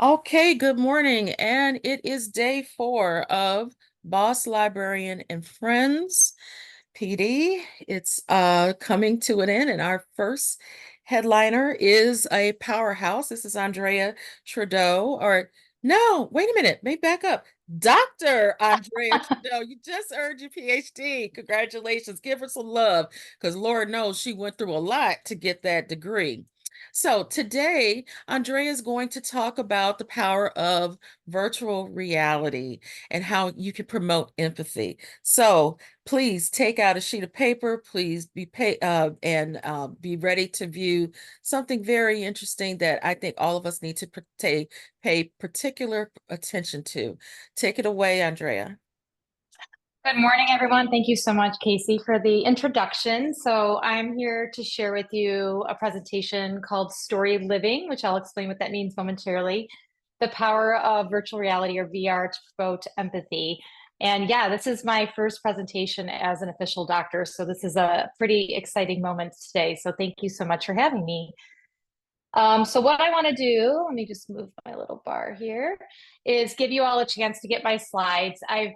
Okay, good morning. And it is day 4 of Boss Librarian and Friends. PD, it's coming to an end, and our first headliner is a powerhouse. This is Andrea Trudeau, or no, wait a minute, may back up. Dr. Andrea Trudeau, you just earned your PhD. Congratulations. Give her some love because Lord knows she went through a lot to get that degree. So today, Andrea is going to talk about the power of virtual reality and how you can promote empathy. So please take out a sheet of paper. Please be ready to view something very interesting that I think all of us need to pay particular attention to. Take it away, Andrea. Good morning, everyone. Thank you so much, Casey, for the introduction. So I'm here to share with you a presentation called Storyliving, which I'll explain what that means momentarily. The power of virtual reality or VR to promote empathy. And yeah, this is my first presentation as an official doctor. So this is a pretty exciting moment today. So thank you so much for having me. So what I want to do, let me just move my little bar here, is give you all a chance to get my slides. I've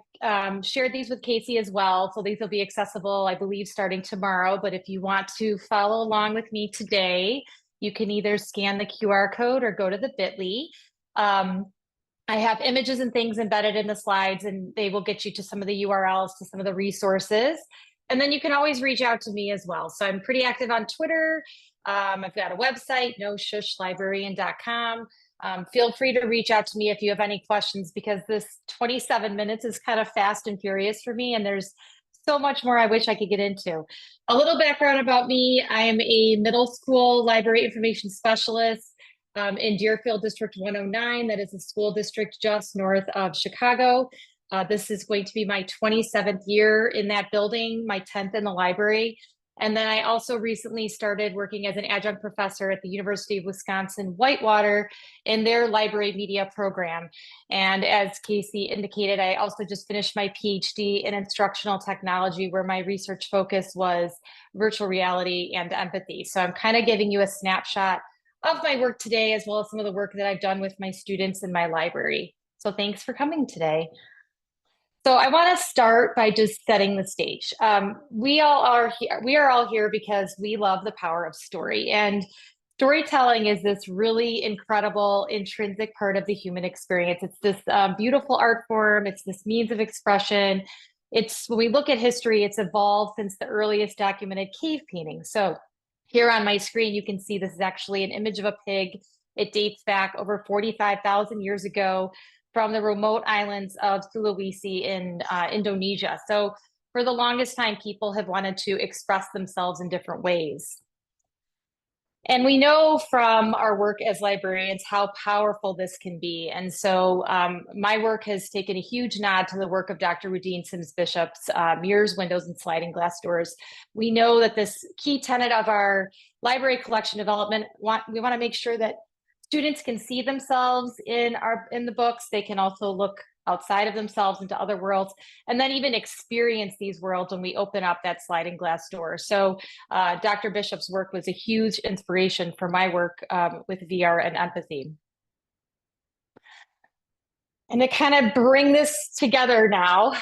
shared these with Casey as well, so these will be accessible, I believe, starting tomorrow. But if you want to follow along with me today, you can either scan the QR code or go to the bit.ly. I have images and things embedded in the slides, and they will get you to some of the URLs to some of the resources. And then you can always reach out to me as well. So I'm pretty active on Twitter. I've got a website, noshushlibrarian.com. Feel free to reach out to me if you have any questions, because this 27 minutes is kind of fast and furious for me, and there's so much more I wish I could get into. A little background about me. I am a middle school library information specialist in Deerfield District 109. That is a school district just north of Chicago. This is going to be my 27th year in that building, my 10th in the library. And then I also recently started working as an adjunct professor at the University of Wisconsin-Whitewater in their library media program. And as Casey indicated, I also just finished my PhD in instructional technology, where my research focus was virtual reality and empathy. So I'm kind of giving you a snapshot of my work today, as well as some of the work that I've done with my students in my library. So thanks for coming today. So I want to start by just setting the stage. We all are here. We are all here because we love the power of story, and storytelling is this really incredible, intrinsic part of the human experience. It's this beautiful art form. It's this means of expression. It's when we look at history, it's evolved since the earliest documented cave painting. So here on my screen, you can see this is actually an image of a pig. It dates back over 45,000 years ago from the remote islands of Sulawesi in Indonesia. So for the longest time, people have wanted to express themselves in different ways. And we know from our work as librarians how powerful this can be. And so my work has taken a huge nod to the work of Dr. Rudine Sims Bishop's Mirrors, Windows, and Sliding Glass Doors. We know that this key tenet of our library collection development, we want to make sure that students can see themselves in the books. They can also look outside of themselves into other worlds, and then even experience these worlds when we open up that sliding glass door. So Dr. Bishop's work was a huge inspiration for my work with VR and empathy. And to kind of bring this together now,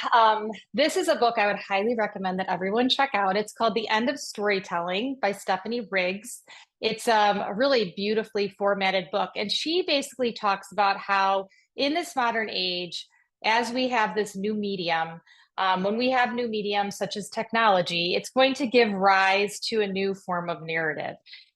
this is a book I would highly recommend that everyone check out. It's called The End of Storytelling by Stephanie Riggs. It's a really beautifully formatted book. And she basically talks about how in this modern age, as we have this new medium, when we have new mediums such as technology, it's going to give rise to a new form of narrative.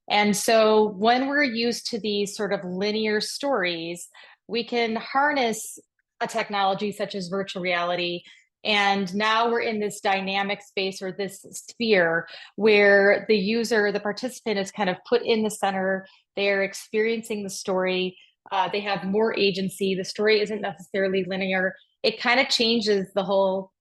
And so when we're used to these sort of linear stories, we can harness a technology such as virtual reality. And now we're in this dynamic space or this sphere where the user, the participant is kind of put in the center. They're experiencing the story. They have more agency. The story isn't necessarily linear. It kind of changes the whole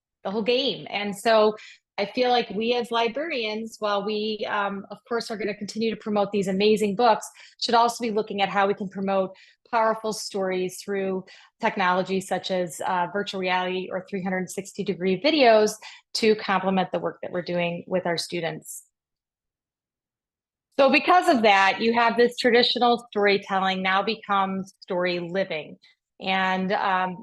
game. And so I feel like we as librarians, while we, of course, are going to continue to promote these amazing books, should also be looking at how we can promote powerful stories through technology such as virtual reality or 360-degree videos to complement the work that we're doing with our students. So because of that, you have this traditional storytelling now becomes story living. And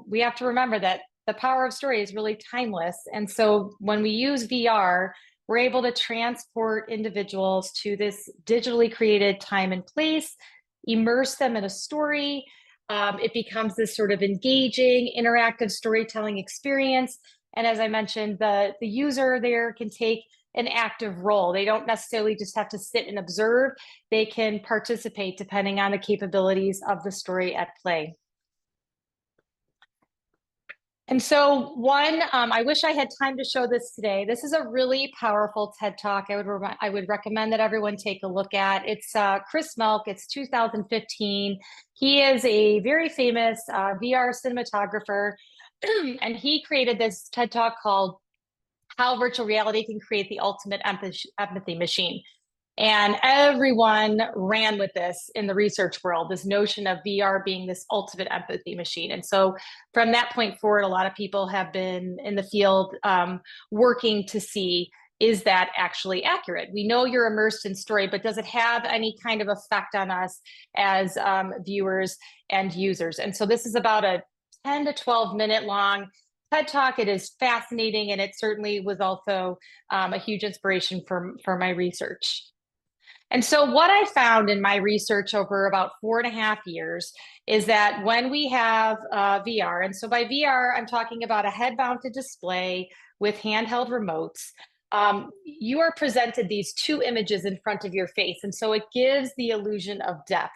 we have to remember that the power of story is really timeless. And so when we use VR, we're able to transport individuals to this digitally created time and place, immerse them in a story. It becomes this sort of engaging, interactive storytelling experience. And as I mentioned, the user there can take an active role. They don't necessarily just have to sit and observe. They can participate depending on the capabilities of the story at play. And so I wish I had time to show this today. This is a really powerful TED Talk. I would recommend that everyone take a look at. It's Chris Melk. It's 2015. He is a very famous VR cinematographer, and he created this TED Talk called "How Virtual Reality Can Create the Ultimate Empathy Machine." And everyone ran with this in the research world, this notion of VR being this ultimate empathy machine. And so from that point forward, a lot of people have been in the field working to see, is that actually accurate? We know you're immersed in story, but does it have any kind of effect on us as viewers and users? And so this is about a 10 to 12 minute long TED Talk. It is fascinating, and it certainly was also a huge inspiration for my research. And so, what I found in my research over about 4.5 years is that when we have VR, and so by VR, I'm talking about a head mounted display with handheld remotes, you are presented these two images in front of your face. And so, it gives the illusion of depth.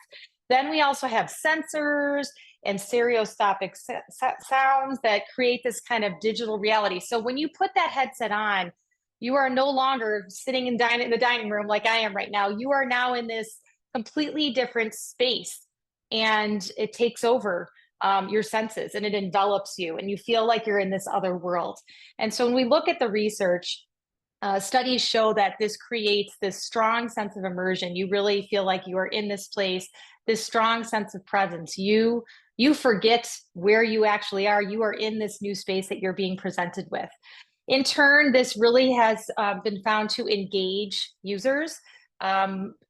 Then we also have sensors and stereoscopic sounds that create this kind of digital reality. So, when you put that headset on, you are no longer sitting in the dining room like I am right now. You are now in this completely different space, and it takes over your senses and it envelops you, and you feel like you're in this other world. And so when we look at the research, studies show that this creates this strong sense of immersion. You really feel like you are in this place, this strong sense of presence. You forget where you actually are. You are in this new space that you're being presented with. In turn, this really has been found to engage users.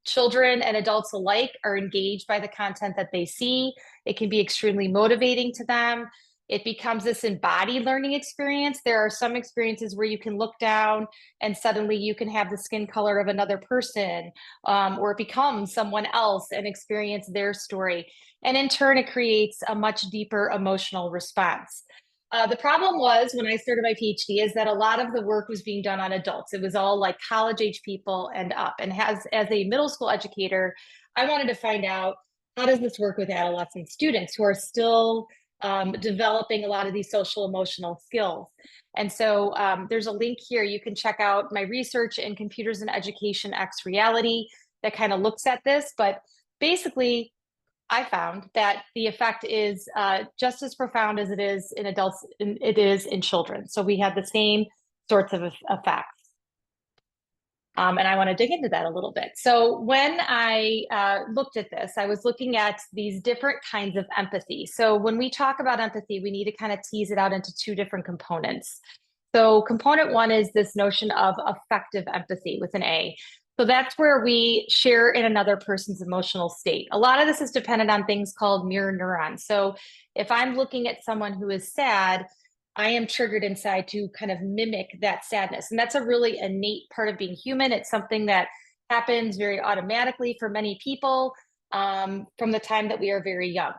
Children and adults alike are engaged by the content that they see. It can be extremely motivating to them. It becomes this embodied learning experience. There are some experiences where you can look down and suddenly you can have the skin color of another person, or become someone else and experience their story. And in turn, it creates a much deeper emotional response. The problem was when I started my PhD is that a lot of the work was being done on adults. It was all like college age people and up. And as a middle school educator, I wanted to find out, how does this work with adolescent students who are still developing a lot of these social emotional skills? And so there's a link here. You can check out my research in Computers in Education X Reality that kind of looks at this. But basically, I found that the effect is just as profound as it is in adults, it is in children. So we have the same sorts of effects. And I want to dig into that a little bit. So when I looked at this, I was looking at these different kinds of empathy. So when we talk about empathy, we need to kind of tease it out into two different components. So component one is this notion of affective empathy with an A. So that's where we share in another person's emotional state. A lot of this is dependent on things called mirror neurons. So if I'm looking at someone who is sad, I am triggered inside to kind of mimic that sadness. And that's a really innate part of being human. It's something that happens very automatically for many people from the time that we are very young.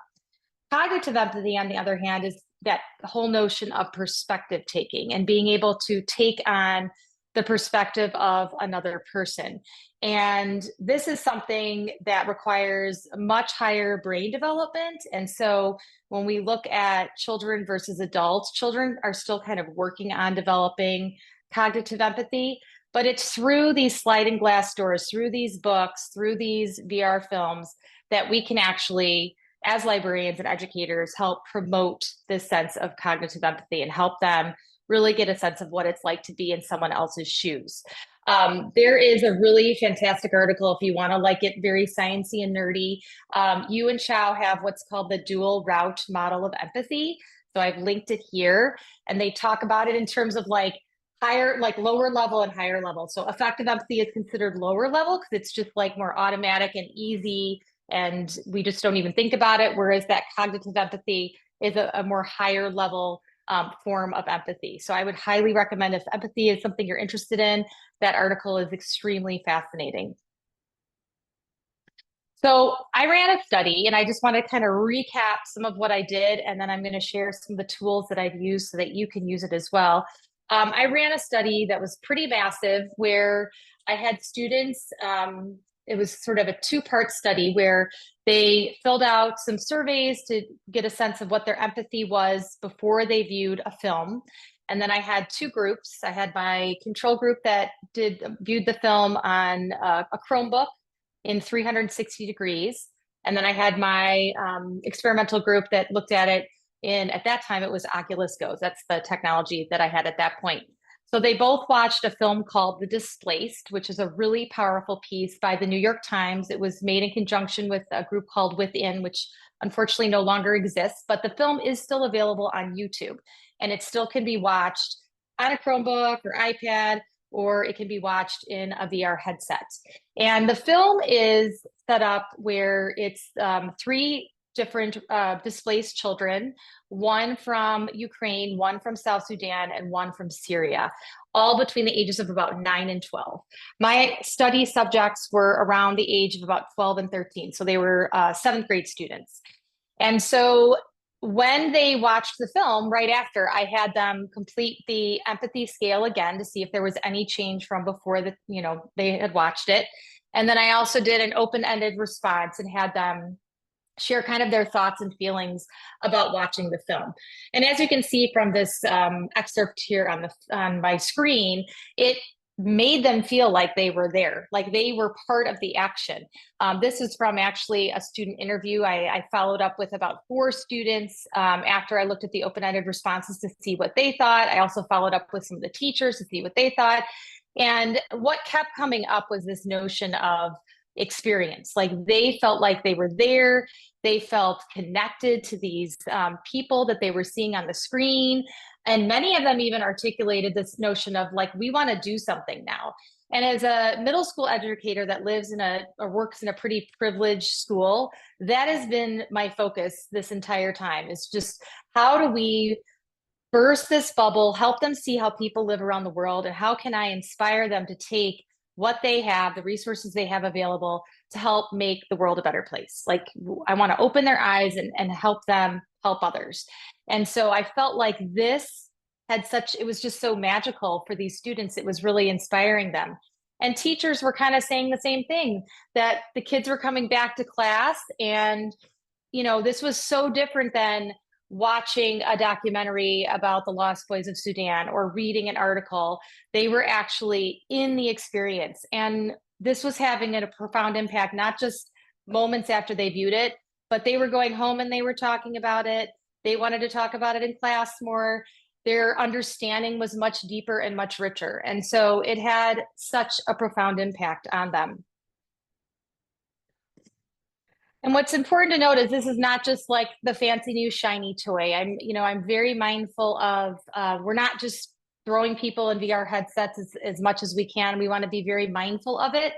Cognitive empathy, on the other hand, is that whole notion of perspective taking and being able to take on the perspective of another person. And this is something that requires much higher brain development. And so when we look at children versus adults, children are still kind of working on developing cognitive empathy, but it's through these sliding glass doors, through these books, through these VR films that we can actually, as librarians and educators, help promote this sense of cognitive empathy and help them really get a sense of what it's like to be in someone else's shoes. There is a really fantastic article if you want to like it very sciencey and nerdy. You and Chow have what's called the dual route model of empathy. So I've linked it here, and they talk about it in terms of like higher, like lower level and higher level. So effective empathy is considered lower level because it's just like more automatic and easy, and we just don't even think about it. Whereas that cognitive empathy is a more higher level form of empathy. So I would highly recommend, if empathy is something you're interested in, that article is extremely fascinating. So I ran a study, and I just want to kind of recap some of what I did, and then I'm going to share some of the tools that I've used so that you can use it as well. I ran a study that was pretty massive where I had students. It was sort of a two-part study where they filled out some surveys to get a sense of what their empathy was before they viewed a film. And then I had two groups. I had my control group that viewed the film on a Chromebook in 360 degrees. And then I had my experimental group that looked at it in, at that time, it was Oculus Go. That's the technology that I had at that point. So they both watched a film called The Displaced, which is a really powerful piece by the New York Times. It was made in conjunction with a group called Within, which unfortunately no longer exists, but the film is still available on YouTube, and it still can be watched on a Chromebook or iPad, or it can be watched in a VR headset. And the film is set up where it's three different displaced children, one from Ukraine, one from South Sudan, and one from Syria, all between the ages of about 9 and 12. My study subjects were around the age of about 12 and 13. So they were seventh grade students. And so when they watched the film, right after, I had them complete the empathy scale again to see if there was any change from before they had watched it. And then I also did an open-ended response and had them share kind of their thoughts and feelings about watching the film. And as you can see from this excerpt here on my screen, it made them feel like they were there, like they were part of the action. This is from actually a student interview. I followed up with about 4 students after I looked at the open-ended responses to see what they thought. I also followed up with some of the teachers to see what they thought. And what kept coming up was this notion of experience. Like they felt like they were there. They felt connected to these people that they were seeing on the screen. And many of them even articulated this notion of like, we want to do something now. And as a middle school educator that lives in or works in a pretty privileged school, that has been my focus this entire time, is just how do we burst this bubble, help them see how people live around the world, and how can I inspire them to take what they have, the resources they have available, to help make the world a better place. Like I want to open their eyes and help them help others. And so I felt like this it was just so magical for these students. It was really inspiring them. And teachers were kind of saying the same thing, that the kids were coming back to class, and this was so different than watching a documentary about the Lost Boys of Sudan or reading an article. They were actually in the experience. And this was having a profound impact, not just moments after they viewed it, but they were going home and they were talking about it. They wanted to talk about it in class more. Their understanding was much deeper and much richer. And so it had such a profound impact on them. And what's important to note is this is not just like the fancy new shiny toy. I'm very mindful of, we're not just throwing people in VR headsets as much as we can. We want to be very mindful of it.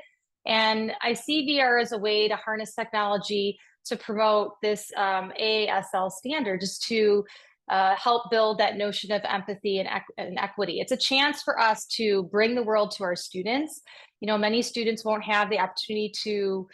And I see VR as a way to harness technology to promote this AASL standard, just to help build that notion of empathy and equity. It's a chance for us to bring the world to our students. Many students won't have the opportunity to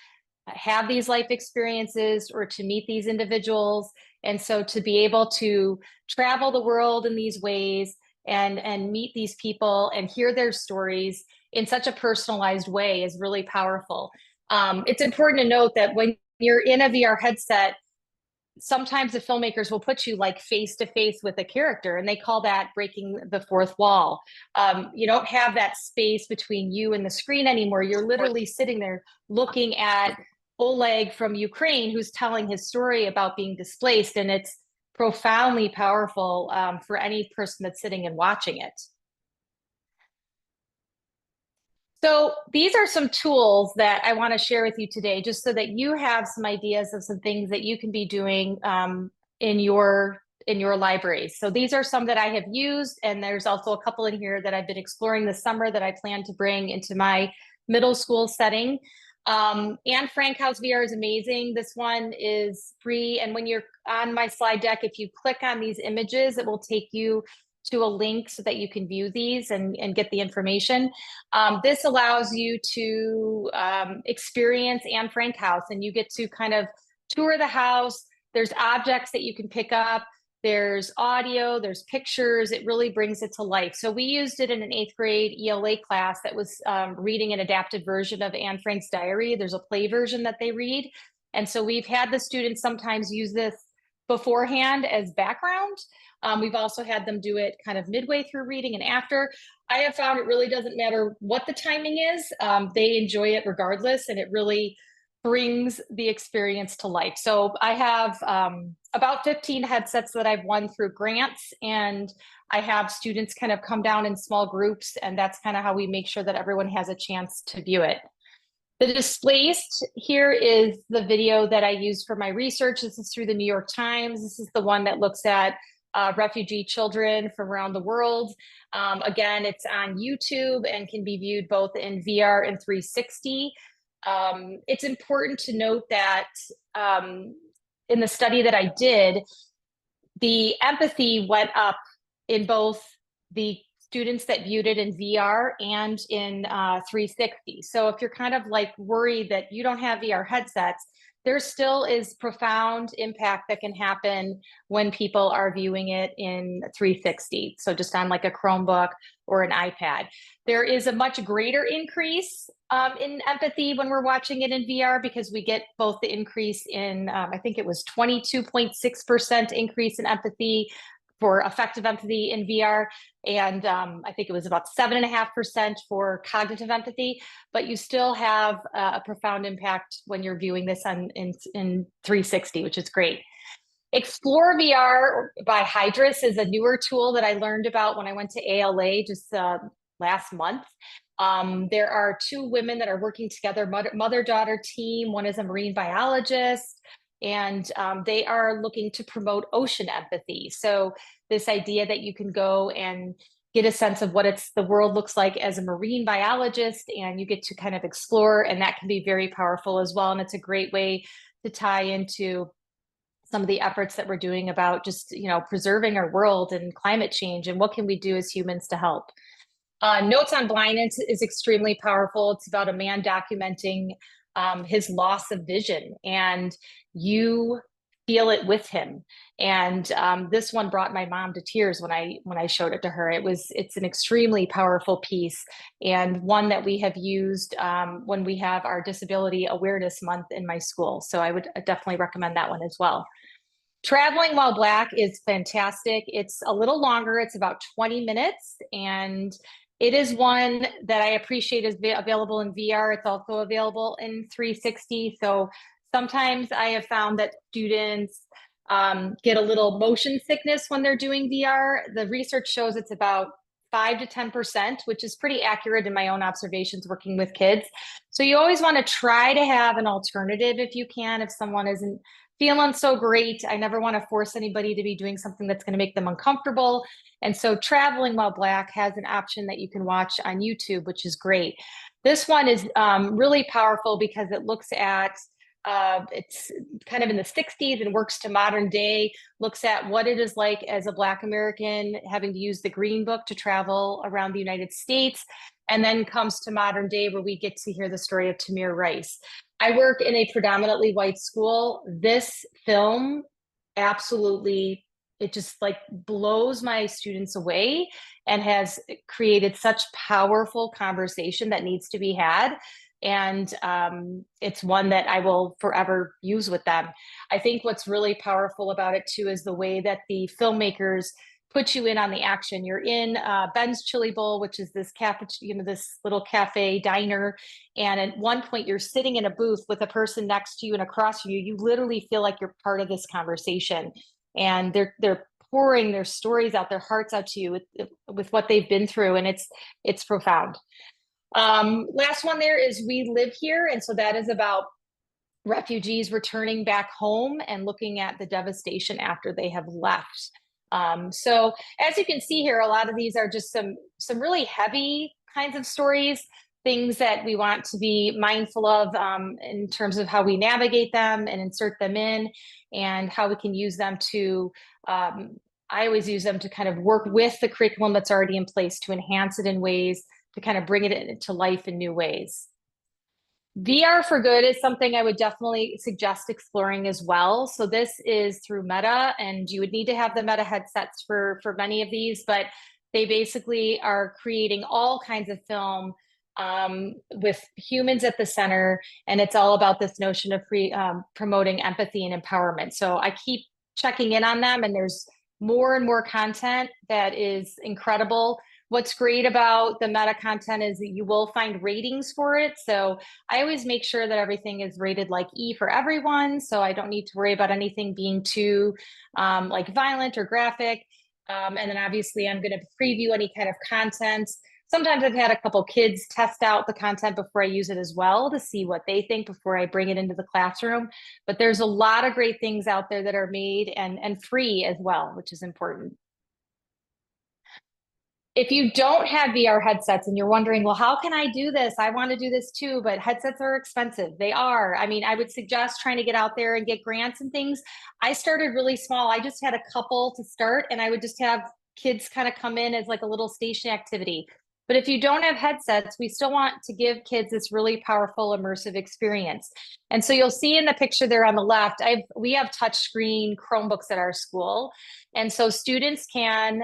have these life experiences or to meet these individuals. And so to be able to travel the world in these ways and meet these people and hear their stories in such a personalized way is really powerful. It's important to note that when you're in a VR headset, sometimes the filmmakers will put you like face to face with a character, and they call that breaking the fourth wall. You don't have that space between you and the screen anymore. You're literally sitting there looking at Oleg from Ukraine, who's telling his story about being displaced, and it's profoundly powerful for any person that's sitting and watching it. So these are some tools that I want to share with you today, just so that you have some ideas of some things that you can be doing in your in your libraries. So these are some that I have used, and there's also a couple in here that I've been exploring this summer that I plan to bring into my middle school setting. Anne Frank House VR is amazing. This one is free, and when you're on my slide deck, if you click on these images, it will take you to a link so that you can view these and get the information. This allows you to experience Anne Frank House, and you get to kind of tour the house. There's objects that you can pick up. There's audio, there's pictures. It really brings it to life. So we used it in an 8th grade ELA class that was reading an adapted version of Anne Frank's diary. There's a play version that they read. And so we've had the students sometimes use this beforehand as background. We've also had them do it kind of midway through reading and after. I have found it really doesn't matter what the timing is. They enjoy it regardless, and it really brings the experience to life. So I have about 15 headsets that I've won through grants, and I have students kind of come down in small groups, and that's kind of how we make sure that everyone has a chance to view it. The Displaced, here is the video that I used for my research. This is through the New York Times. This is the one that looks at refugee children from around the world. Again, it's on YouTube and can be viewed both in VR and 360. It's important to note that in the study that I did, the empathy went up in both the students that viewed it in VR and in 360. So if you're kind of like worried that you don't have VR headsets, there still is profound impact that can happen when people are viewing it in 360. So just on like a Chromebook or an iPad. There is a much greater increase in empathy when we're watching it in VR, because we get both the increase in, I think it was 22.6% increase in empathy for effective empathy in VR. And I think it was about 7.5% for cognitive empathy, but you still have a profound impact when you're viewing this in 360, which is great. Explore VR by Hydrus is a newer tool that I learned about when I went to ALA just last month. There are 2 women that are working together, mother-daughter team. One is a marine biologist, and they are looking to promote ocean empathy. So this idea that you can go and get a sense of what the world looks like as a marine biologist, and you get to kind of explore, and that can be very powerful as well. And it's a great way to tie into some of the efforts that we're doing about just, preserving our world and climate change, and what can we do as humans to help. Notes on Blindness is extremely powerful. It's about a man documenting his loss of vision, and you feel it with him. And this one brought my mom to tears when I showed it to her. It's an extremely powerful piece, and one that we have used when we have our Disability Awareness Month in my school. So I would definitely recommend that one as well. Traveling While Black is fantastic. It's a little longer. It's about 20 minutes, and it is one that I appreciate is available in VR. It's also available in 360. So sometimes I have found that students get a little motion sickness when they're doing VR. The research shows it's about 5 to 10%, which is pretty accurate in my own observations working with kids. So you always want to try to have an alternative if you can, if someone isn't feeling so great. I never want to force anybody to be doing something that's going to make them uncomfortable. And so Traveling While Black has an option that you can watch on YouTube, which is great. This one is really powerful because it looks at, it's kind of in the 60s and works to modern day, looks at what it is like as a Black American having to use the Green Book to travel around the United States, and then comes to modern day where we get to hear the story of Tamir Rice. I work in a predominantly white school. This film absolutely, it just like blows my students away and has created such powerful conversation that needs to be had. And it's one that I will forever use with them. I think what's really powerful about it too is the way that the filmmakers put you in on the action. You're in Ben's Chili Bowl, which is this cafe, this little cafe diner. And at one point you're sitting in a booth with a person next to you and across from you. You literally feel like you're part of this conversation, and they're pouring their stories out, their hearts out to you with what they've been through. And it's profound. Last one there is We Live Here. And so that is about refugees returning back home and looking at the devastation after they have left. So as you can see here, a lot of these are just some really heavy kinds of stories, things that we want to be mindful of in terms of how we navigate them and insert them in, and how we can use them to. I always use them to kind of work with the curriculum that's already in place to enhance it in ways to kind of bring it into life in new ways. VR for Good is something I would definitely suggest exploring as well. So this is through Meta, and you would need to have the Meta headsets for many of these, but they basically are creating all kinds of film with humans at the center, and it's all about this notion of promoting empathy and empowerment. So I keep checking in on them, and there's more and more content that is incredible. What's great about the meta content is that you will find ratings for it. So I always make sure that everything is rated like E for everyone. So I don't need to worry about anything being too like violent or graphic. And then obviously I'm going to preview any kind of content. Sometimes I've had a couple kids test out the content before I use it as well to see what they think before I bring it into the classroom. But there's a lot of great things out there that are made and free as well, which is important. If you don't have VR headsets and you're wondering, well, how can I do this? I want to do this too, but headsets are expensive. They are. I mean, I would suggest trying to get out there and get grants and things. I started really small. I just had a couple to start, and I would just have kids kind of come in as like a little station activity. But if you don't have headsets, we still want to give kids this really powerful immersive experience. And so you'll see in the picture there on the left, we have touchscreen Chromebooks at our school. And so students can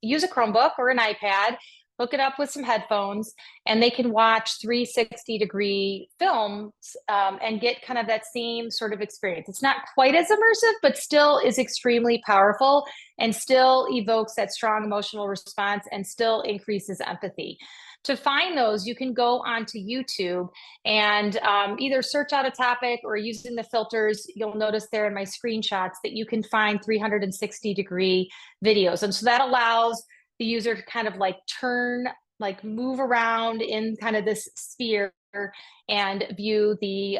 use a Chromebook or an iPad, hook it up with some headphones, and they can watch 360-degree films and get kind of that same sort of experience. It's not quite as immersive, but still is extremely powerful and still evokes that strong emotional response and still increases empathy. To find those, you can go onto YouTube and either search out a topic, or using the filters, you'll notice there in my screenshots that you can find 360-degree videos. And so that allows the user to kind of like move around in kind of this sphere and view the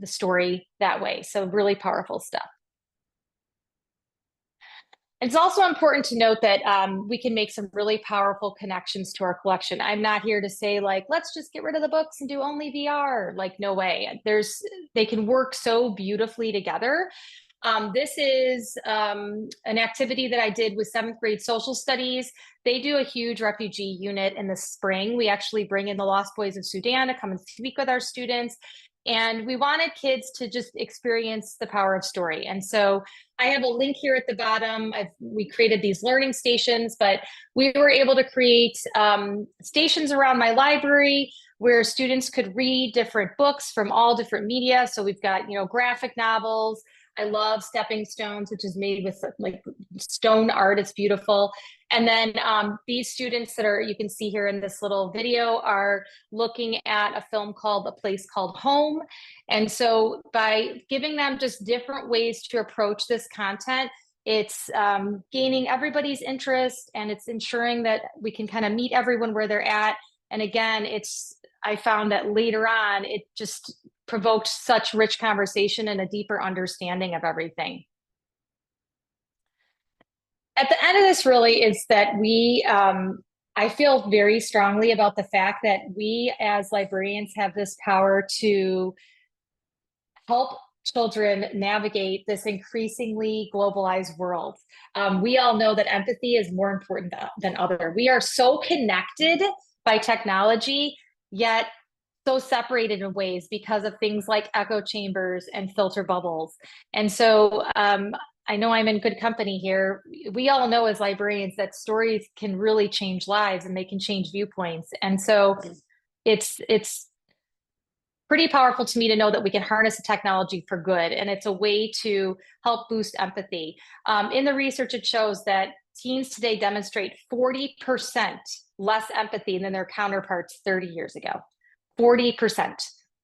story that way. So really powerful stuff. It's also important to note that we can make some really powerful connections to our collection. I'm not here to say like, let's just get rid of the books and do only VR. Like, no way. They can work so beautifully together. This is an activity that I did with 7th grade social studies. They do a huge refugee unit in the spring. We actually bring in the Lost Boys of Sudan to come and speak with our students. And we wanted kids to just experience the power of story. And so I have a link here at the bottom. We created these learning stations, but we were able to create stations around my library where students could read different books from all different media. So we've got, graphic novels. I love Stepping Stones, which is made with like stone art. It's beautiful. And then these students you can see here in this little video are looking at a film called A Place Called Home. And so by giving them just different ways to approach this content, it's gaining everybody's interest, and it's ensuring that we can kind of meet everyone where they're at. And again, I found that later on, it just provoked such rich conversation and a deeper understanding of everything. At the end of this really is that I feel very strongly about the fact that we as librarians have this power to help children navigate this increasingly globalized world. We all know that empathy is more important than other. We are so connected by technology, yet so separated in ways because of things like echo chambers and filter bubbles. And so I know I'm in good company here. We all know as librarians that stories can really change lives and they can change viewpoints. And so it's pretty powerful to me to know that we can harness the technology for good. And it's a way to help boost empathy. In the research, it shows that teens today demonstrate 40% less empathy than their counterparts 30 years ago. 40%.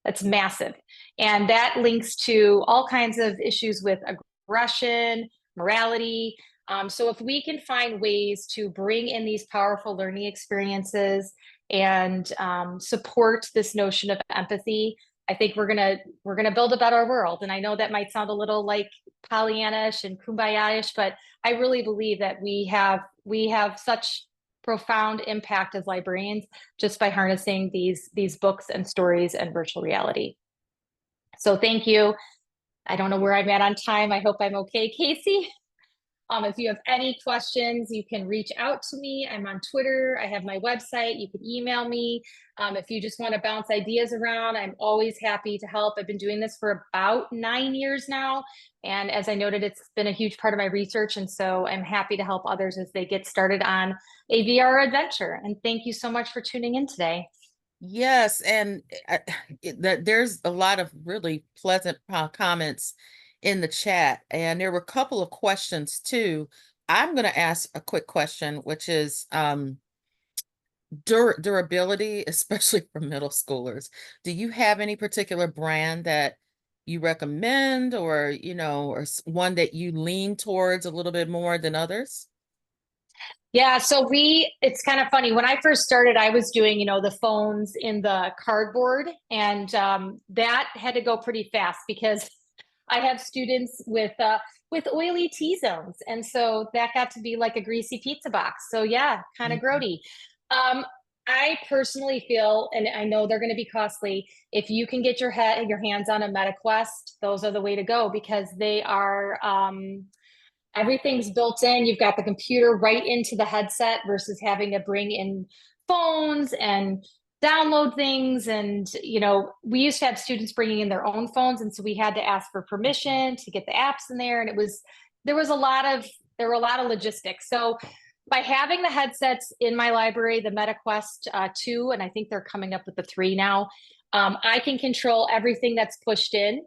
That's massive. And that links to all kinds of issues with aggression, morality. So if we can find ways to bring in these powerful learning experiences and support this notion of empathy, I think we're gonna build a better world. And I know that might sound a little like Pollyannish and kumbaya-ish, but I really believe that we have such profound impact as librarians just by harnessing these books and stories and virtual reality. So thank you. I don't know where I'm at on time. I hope I'm okay, Casey. If you have any questions, you can reach out to me. I'm on Twitter. I have my website. You can email me. If you just want to bounce ideas around, I'm always happy to help. I've been doing this for about 9 years now. And as I noted, it's been a huge part of my research. And so I'm happy to help others as they get started on a VR adventure. And thank you so much for tuning in today. Yes, and there's a lot of really pleasant comments in the chat, and there were a couple of questions too. I'm going to ask a quick question, which is durability, especially for middle schoolers. Do you have any particular brand that you recommend, or or one that you lean towards a little bit more than others? Yeah, so it's kind of funny. When I first started, I was doing, the phones in the cardboard, and that had to go pretty fast because I have students with oily T-zones, and so that got to be like a greasy pizza box. So yeah, kind of Mhm. grody. Um, I personally feel, and I know they're going to be costly, if you can get your hands on a MetaQuest, those are the way to go because they are everything's built in. You've got the computer right into the headset versus having to bring in phones and download things. And, we used to have students bringing in their own phones. And so we had to ask for permission to get the apps in there. And there was a lot of, there were a lot of logistics. So by having the headsets in my library, the MetaQuest 2, and I think they're coming up with the 3 now, I can control everything that's pushed in.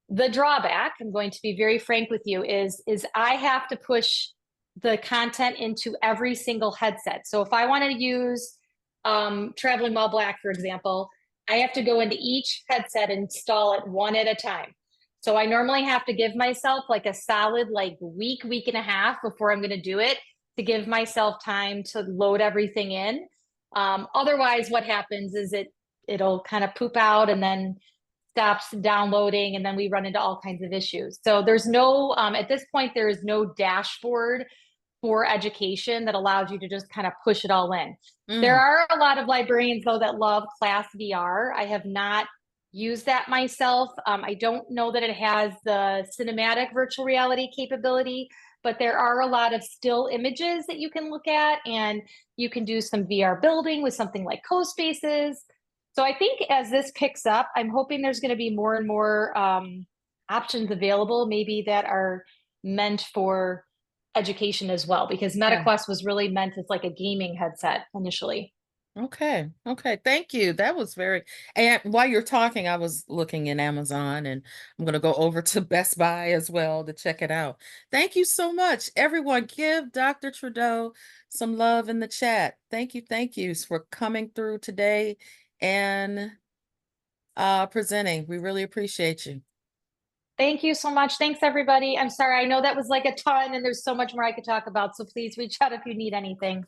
The drawback, I'm going to be very frank with you, is I have to push the content into every single headset. So if I want to use Traveling While Black, for example, I have to go into each headset and install it one at a time. So I normally have to give myself like a solid like week and a half before I'm going to do it to give myself time to load everything in. Otherwise, what happens is it'll kind of poop out and then stops downloading, and then we run into all kinds of issues. So there's no, at this point, there is no dashboard for education that allows you to just kind of push it all in. There Mm, are a lot of librarians, though, that love Class VR. I have not used that myself. I don't know that it has the cinematic virtual reality capability, but there are a lot of still images that you can look at, and you can do some VR building with something like CoSpaces. So I think as this picks up, I'm hoping there's going to be more and more options available, maybe that are meant for education as well, because yeah. MetaQuest was really meant as like a gaming headset initially. Okay. Okay. Thank you. That was very, and while you're talking, I was looking in Amazon, and I'm going to go over to Best Buy as well to check it out. Thank you so much. Everyone, give Dr. Trudeau some love in the chat. Thank you. Thank you for coming through today and presenting. We really appreciate you. Thank you so much. Thanks, everybody. I'm sorry. I know that was like a ton, and there's so much more I could talk about. So please reach out if you need anything.